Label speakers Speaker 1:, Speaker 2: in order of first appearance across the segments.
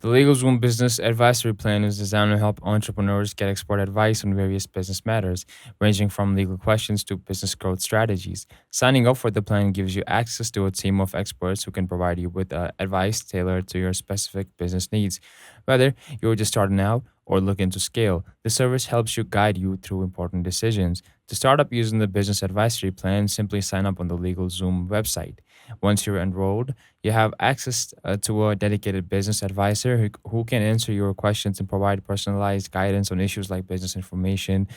Speaker 1: The LegalZoom Business Advisory Plan is designed to help entrepreneurs get expert advice on various business matters, ranging from legal questions to business growth strategies. Signing up for the plan gives you access to a team of experts who can provide you with advice tailored to your specific business needs. Whether you're just starting out or looking to scale, the service helps you guide you through important decisions. To start up using the business advisory plan, simply sign up on the LegalZoom website. Once you're enrolled, you have access to a dedicated business advisor who can answer your questions and provide personalized guidance on issues like business information,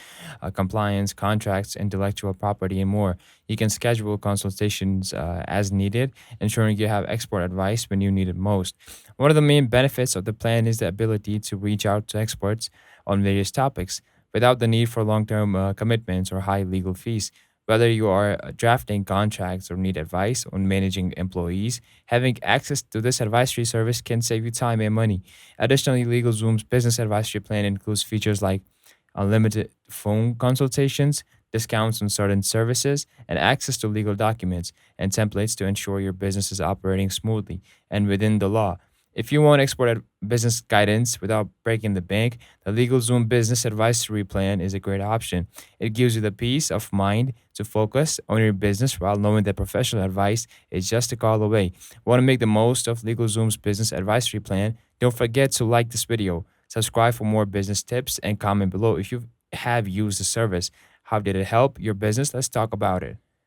Speaker 1: compliance, contracts, intellectual property, and more. You can schedule consultations as needed, ensuring you have expert advice when you need it most. One of the main benefits of the plan is the ability to reach out to experts on various topics without the need for long term commitments or high legal fees. Whether you are drafting contracts or need advice on managing employees, having access to this advisory service can save you time and money. Additionally, LegalZoom's business advisory plan includes features like unlimited phone consultations, discounts on certain services, and access to legal documents and templates to ensure your business is operating smoothly and within the law. If you want business guidance without breaking the bank, the LegalZoom Business Advisory Plan is a great option. It gives you the peace of mind to focus on your business while knowing that professional advice is just a call away. Want to make the most of LegalZoom's Business Advisory Plan? Don't forget to like this video, subscribe for more business tips, and comment below if you have used the service. How did it help your business? Let's talk about it.